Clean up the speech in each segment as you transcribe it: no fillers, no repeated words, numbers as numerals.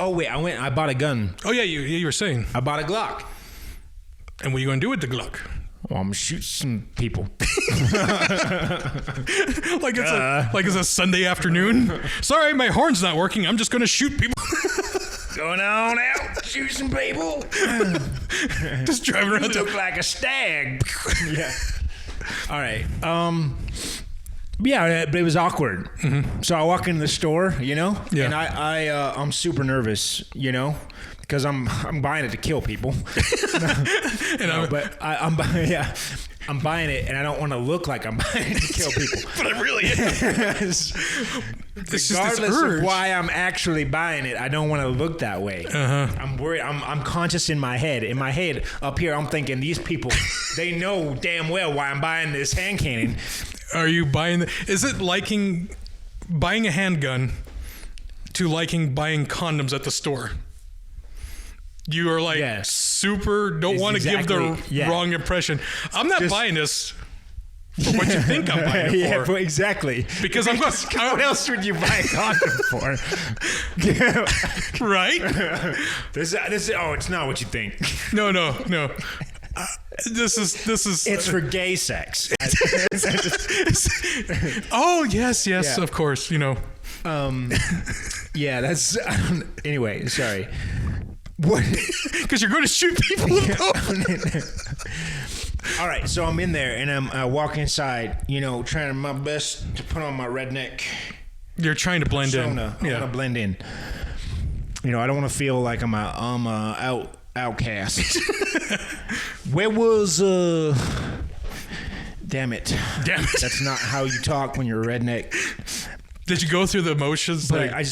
Oh, wait, I bought a gun. Oh, yeah, you were saying. I bought a Glock. And what are you going to do with the Glock? Well, I'm going to shoot some people. like it's a Sunday afternoon. Sorry, my horn's not working. I'm just going to shoot people. Going on out, shoot some people. Just driving around. Look like a stag. Yeah. All right. Yeah, but it was awkward. Mm-hmm. So I walk into the store, Yeah. And I'm super nervous, because I'm buying it to kill people. But I'm buying it, and I don't want to look like I'm buying it to kill people. But I really am. Regardless of why I'm actually buying it, I don't want to look that way. Uh-huh. I'm worried. I'm conscious in my head. In my head, up here, I'm thinking these people, they know damn well why I'm buying this hand cannon. Are you buying? Is it liking buying a handgun to liking buying condoms at the store? You are like super don't want to give the wrong impression. I'm not buying this for what you think I'm buying it for. Yeah, exactly. Because I'm going. What else would you buy a condom for? Right? This is. Oh, it's not what you think. No. This is. It's for gay sex. Oh yes, of course. Yeah, that's. Anyway, sorry. What? Because you're going to shoot people. All right, so I'm in there and I walk inside. Trying my best to put on my redneck. You're trying to blend persona. in. I want to blend in. I don't want to feel like I'm a outcast. Where was Damn it. That's not how you talk when you're a redneck. Did you go through the motions? But I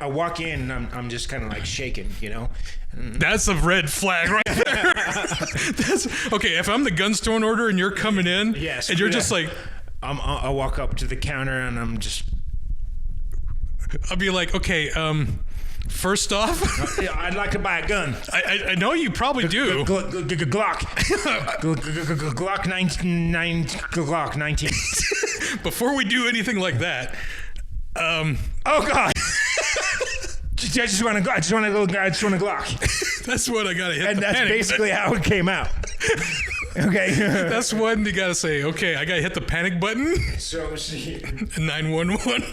walk in and I'm just kind of like shaking, That's a red flag right there. That's okay. If I'm the gun store order and you're coming in, and you're just like, I walk up to the counter and I'll be like, okay, first off, I'd like to buy a gun. I know you probably do. Glock. Glock 19. Before we do anything like that, oh God. I just want to Glock. That's what I gotta hit. And that's basically how it came out. Okay. That's when you gotta say, okay, I gotta hit the panic button. So see, 911.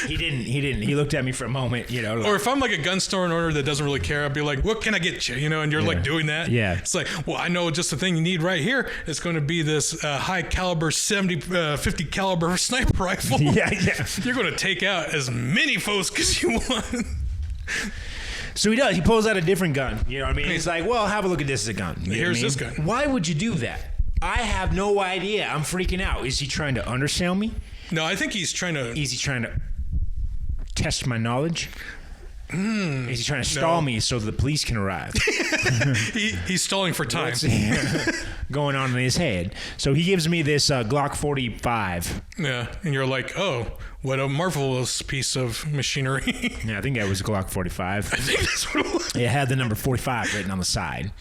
He didn't. He looked at me for a moment, Or if I'm like a gun store owner that doesn't really care, I'd be like, what can I get you? And you're like doing that. Yeah. It's like, well, I know just the thing you need right here. It's going to be this high caliber 50 caliber sniper rifle. Yeah. You're going to take out as many foes as you want. So he does. He pulls out a different gun. You know what I mean? He's like, well, have a look at this as a gun. Here's this gun. Why would you do that? I have no idea. I'm freaking out. Is he trying to undersell me? No, I think he's trying to... Is he trying to test my knowledge? Is he trying to stall me so the police can arrive? He's stalling for time. What's going on in his head? So he gives me this Glock 45. Yeah, and you're like, oh, what a marvelous piece of machinery. Yeah, I think that was a Glock 45. I think that's what it was. It had the number 45 written on the side.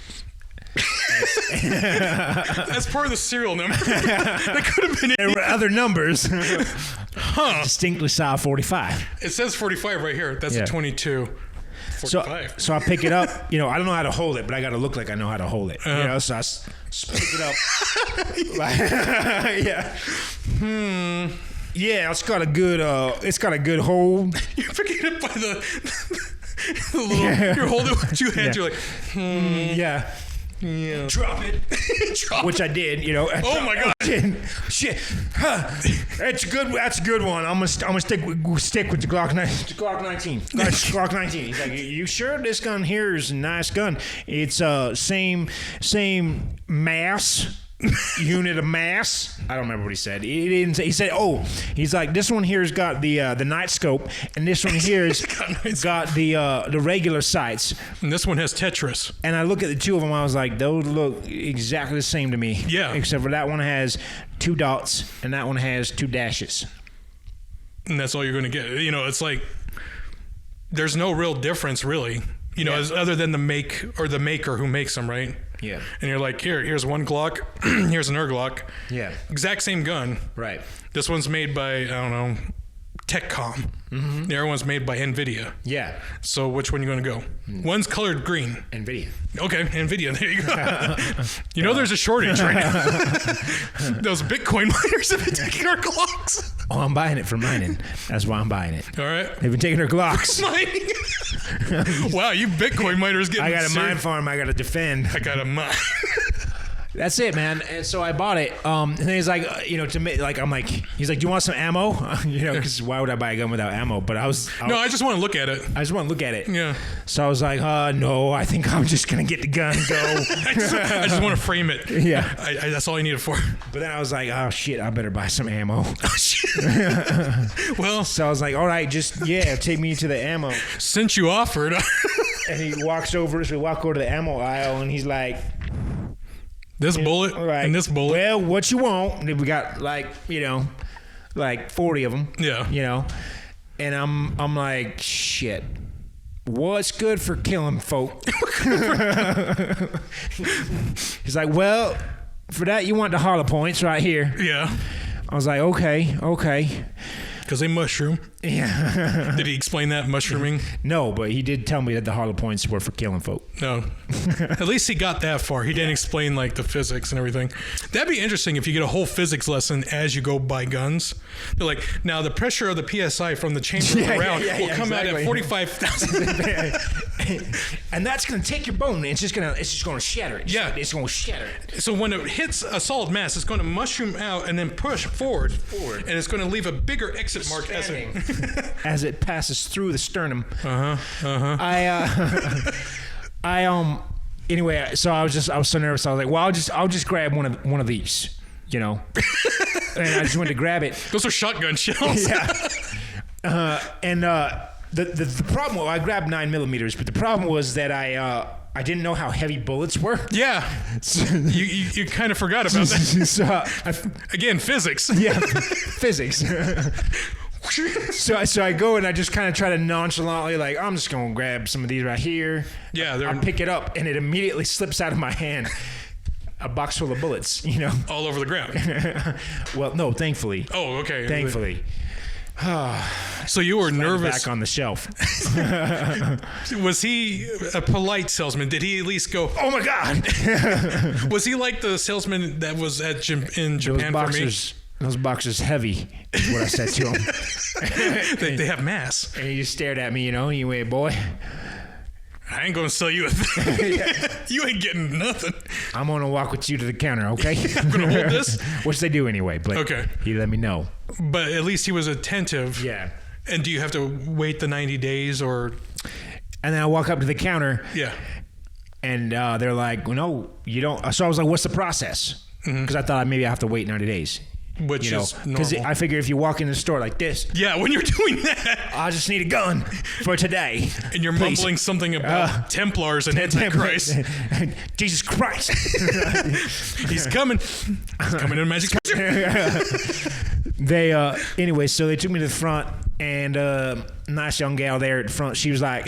That's part of the serial number. That could have been. There were other numbers. Distinctly saw 45. It says 45 right here. That's a 22. 45. So I pick it up. I don't know how to hold it, but I got to look like I know how to hold it. So I pick it up. Yeah, it's got a good. It's got a good hold. You're picking it up by the little. You're holding it with 2 hands. You're like, Yeah. Drop it. Which I did, Oh my God. Shit. That's good. That's a good one. I'm gonna stick with the Glock 19. Glock 19. He's like, you sure this gun here is a nice gun? It's same mass. Unit of mass. I don't remember what he said. He didn't say. He said, "Oh, he's like this one here's got the night scope, and this one here's got the regular sights, and this one has Tetris." And I look at the two of them. I was like, those look exactly the same to me. Yeah. Except for that one has 2 dots, and that one has 2 dashes. And that's all you're going to get. It's like there's no real difference, really. Other than the make or the maker who makes them, right? Yeah. And you're like, here's one Glock, here's another Glock. Yeah. Exact same gun. Right. This one's made by, I don't know, TechCom. Mm-hmm. The other one's made by NVIDIA. Yeah. So which one are you going to go? One's colored green. NVIDIA. Okay, NVIDIA. There you go. You know there's a shortage right now. Those Bitcoin miners have been taking our Glocks. Oh, I'm buying it for mining. That's why I'm buying it. All right. They've been taking our Glocks. Mining. Wow, you Bitcoin miners getting I got a mine farm I got to defend. I got a mine. That's it, man. And so I bought it. And he's like, to me, like, I'm like, he's like, do you want some ammo? Because why would I buy a gun without ammo? But I I just want to look at it. I just want to look at it. Yeah. So I was like, no, I think I'm just going to get the gun and go. I just want to frame it. Yeah. That's all I need it for. But then I was like, oh, shit, I better buy some ammo. Oh, shit. Well. So I was like, all right, take me to the ammo. Since you offered. And he walks over, so we walk over to the ammo aisle, and he's like, this bullet and this bullet. Well, what you want? And we got like 40 of them. Yeah. And I'm like, shit. What's good for killing folk? He's like, well, for that you want the hollow points right here. Yeah. I was like, okay. Because they mushroom. Yeah. Did he explain that, mushrooming? No, but he did tell me that the hollow points were for killing folk. No. At least he got that far. He didn't explain like the physics and everything. That'd be interesting if you get a whole physics lesson as you go buy guns. They're like, now the pressure of the PSI from the chamber of the round will come out at 45,000. And that's going to take your bone and it's just going to shatter it. It's going to shatter it. So when it hits a solid mass, it's going to mushroom out and then push forward. And it's going to leave a bigger exit mark as it passes through the sternum. Anyway, so I was so nervous. I was like, well, I'll just grab one of these, and I just went to grab it. Those are shotgun shells. Yeah. The problem, I grabbed 9mm, but the problem was that I didn't know how heavy bullets were. Yeah. You kind of forgot about that. Again, physics. Yeah, physics. So I go and I just kind of try to nonchalantly, like, I'm just going to grab some of these right here. Yeah. I pick it up and it immediately slips out of my hand. A box full of bullets, All over the ground. Well, no, thankfully. Oh, okay. Thankfully. So you were nervous. Back on the shelf. Was he a polite salesman? Did he at least go, oh my God? Was he like the salesman that was in Japan for me? Those boxers heavy, is what I said to him. they have mass. And he just stared at me, you wait, boy. I ain't gonna sell you a thing. You ain't getting nothing. I'm gonna walk with you to the counter, okay? I'm gonna hold this. Which they do anyway, but okay. He let me know. But at least he was attentive. Yeah. And do you have to wait the 90 days or? And then I walk up to the counter. Yeah. And they're like, well, no, you don't. So I was like, what's the process? Because I thought maybe I have to wait 90 days. Which is normal. Because I figure if you walk in the store like this. Yeah, when you're doing that. I just need a gun for today. And you're mumbling something about Templars and Antichrist. Jesus Christ. He's coming. He's coming in a magic picture. Anyway, so they took me to the front and nice young gal there at the front, she's like,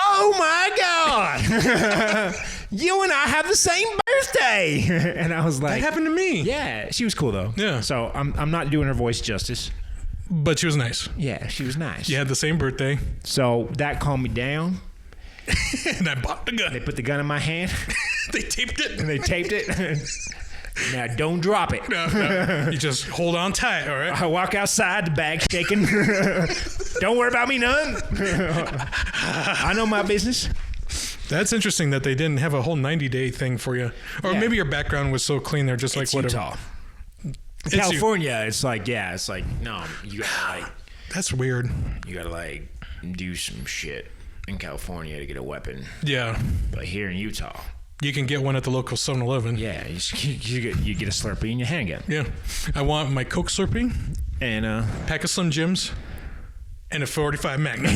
oh my God, you and I have the same birthday. And I was like, that happened to me. Yeah, she was cool though. Yeah. So I'm not doing her voice justice. But she was nice. Yeah, she was nice. You had the same birthday. So that calmed me down. And I bought the gun. They put the gun in my hand. They taped it. And they taped it. Now don't drop it. No. You just hold on tight, all right? I walk outside, the bag shaking. Don't worry about me none. I know my business. That's interesting that they didn't have a whole 90-day thing for you. Or maybe your background was so clean, they're just like, whatever. Utah. California, it's like, no, you gotta like. That's weird. You gotta like do some shit in California to get a weapon. Yeah. But here in Utah, you can get one at the local 7-Eleven. Yeah, you get a Slurpee and your handgun. Yeah. I want my Coke Slurpee and pack of Slim Jims and a 45 Magnum.